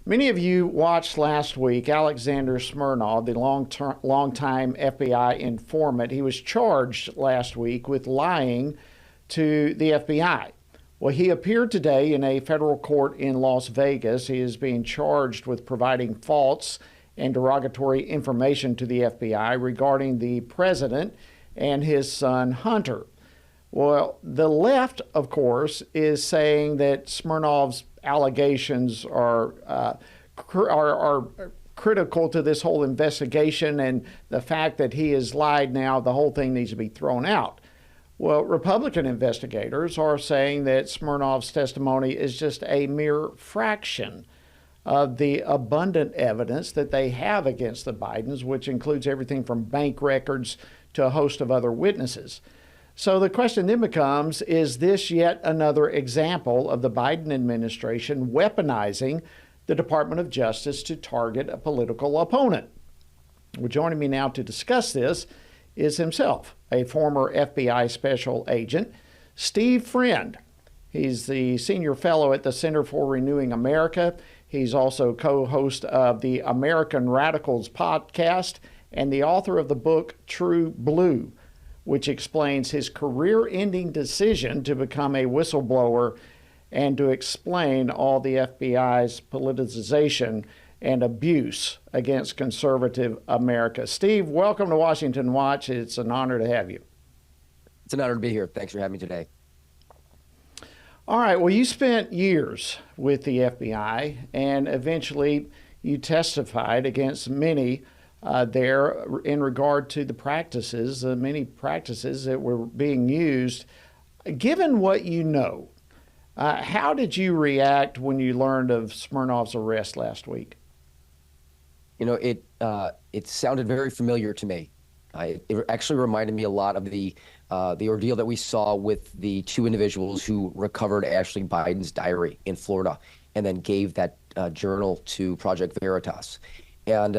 Many of you watched last week Alexander Smirnov, the longtime FBI informant. He was charged last week with lying to the FBI. Well, he appeared today in a federal court in Las Vegas. He is being charged with providing false and derogatory information to the FBI regarding the president and his son Hunter. Well, the left, of course, is saying that Smirnov's allegations are critical to this whole investigation, and the fact that he has lied now, the whole thing needs to be thrown out. Well, Republican investigators are saying that Smirnov's testimony is just a mere fraction of the abundant evidence that they have against the Bidens, which includes everything from bank records to a host of other witnesses. So the question then becomes, is this yet another example of the Biden administration weaponizing the Department of Justice to target a political opponent? Well, joining me now to discuss this is himself, a former FBI special agent, Steve Friend. He's the senior fellow at the Center for Renewing America. He's also co-host of the American Radicals podcast and the author of the book True Blue, which explains his career-ending decision to become a whistleblower and to explain all the FBI's politicization and abuse against conservative America. Steve, welcome to Washington Watch. It's an honor to have you. It's an honor to be here. Thanks for having me today. All right. Well, you spent years with the FBI, and eventually you testified against many there in regard to the practices, many practices that were being used. Given what you know, how did you react when you learned of Smirnov's arrest last week? You know, it sounded very familiar to me. It actually reminded me a lot of the ordeal that we saw with the two individuals who recovered Ashley Biden's diary in Florida and then gave that journal to Project Veritas. And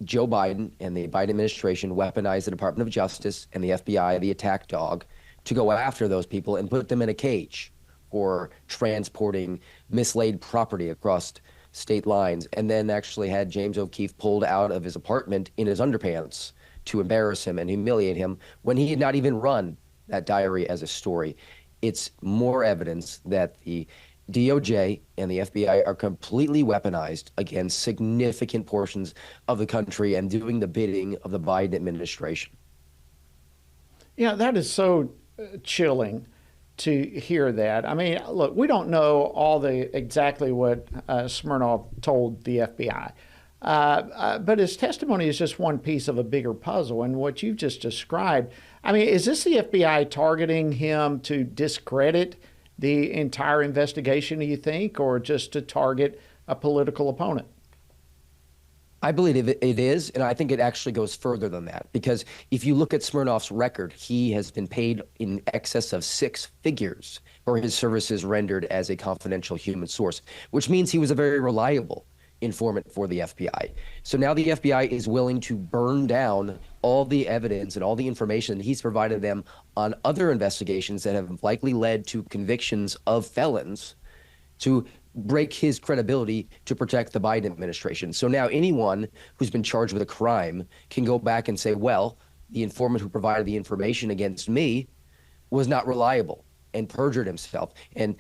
Joe Biden and the Biden administration weaponized the Department of Justice and the FBI, the attack dog, to go after those people and put them in a cage for transporting mislaid property across state lines, and then actually had James O'Keefe pulled out of his apartment in his underpants to embarrass him and humiliate him when he had not even run that diary as a story. It's more evidence that the DOJ and the FBI are completely weaponized against significant portions of the country and doing the bidding of the Biden administration. Yeah, that is so chilling to hear that. I mean, look, we don't know all exactly what Smirnov told the FBI. But his testimony is just one piece of a bigger puzzle. And what you've just described, I mean, is this the FBI targeting him to discredit the entire investigation, do you think, or just to target a political opponent? I believe it is, and I think it actually goes further than that, because if you look at Smirnov's record, he has been paid in excess of 6 figures for his services rendered as a confidential human source, which means he was a very reliable informant for the FBI. So now the FBI is willing to burn down all the evidence and all the information that he's provided them on other investigations that have likely led to convictions of felons to break his credibility to protect the Biden administration. So now anyone who's been charged with a crime can go back and say, well, the informant who provided the information against me was not reliable and perjured himself and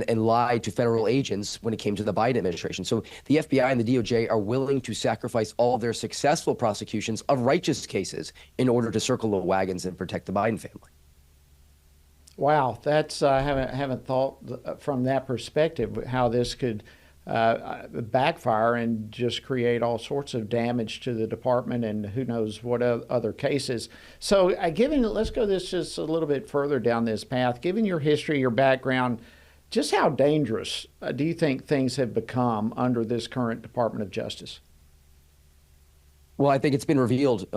lied to federal agents when it came to the Biden administration. So the FBI and the DOJ are willing to sacrifice all their successful prosecutions of righteous cases in order to circle the wagons and protect the Biden family. Wow, that's I haven't thought from that perspective how this could backfire and just create all sorts of damage to the department and who knows what other cases. So, let's go this just a little bit further down this path. Given your history, your background, just how dangerous do you think things have become under this current Department of Justice? Well, I think it's been revealed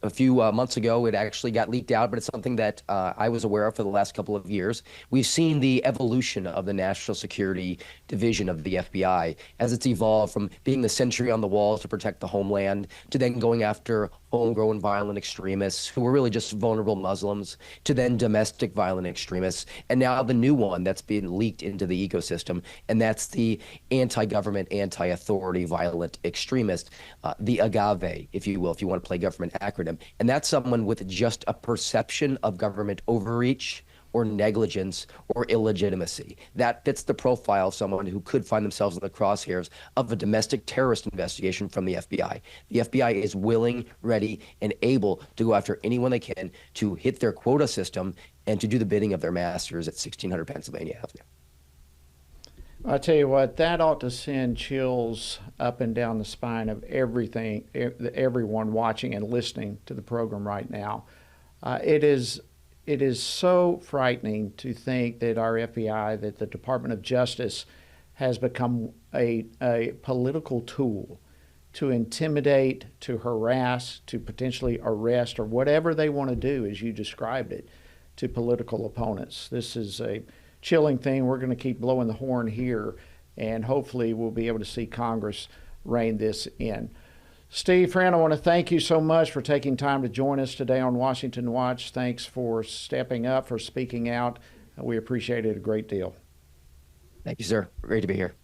a few months ago. It actually got leaked out, but it's something that I was aware of for the last couple of years. We've seen the evolution of the National Security Division of the FBI as it's evolved from being the sentry on the walls to protect the homeland to then going after homegrown violent extremists who were really just vulnerable Muslims to then domestic violent extremists. And now the new one that's being leaked into the ecosystem, and that's the anti-government, anti-authority violent extremist, the agave, if you will, if you want to play government acronym. And that's someone with just a perception of government overreach or negligence or illegitimacy. That fits the profile of someone who could find themselves in the crosshairs of a domestic terrorist investigation from the FBI. The FBI is willing, ready, and able to go after anyone they can to hit their quota system and to do the bidding of their masters at 1600 Pennsylvania Avenue. I tell you what, that ought to send chills up and down the spine of everyone watching and listening to the program right now. It is so frightening to think that our FBI, that the Department of Justice, has become a political tool to intimidate, to harass, to potentially arrest, or whatever they want to do, as you described it, to political opponents. This is a chilling thing. We're going to keep blowing the horn here, and hopefully we'll be able to see Congress rein this in. Steve, friend, I want to thank you so much for taking time to join us today on Washington Watch. Thanks for stepping up, for speaking out. We appreciate it a great deal. Thank you, sir. Great to be here.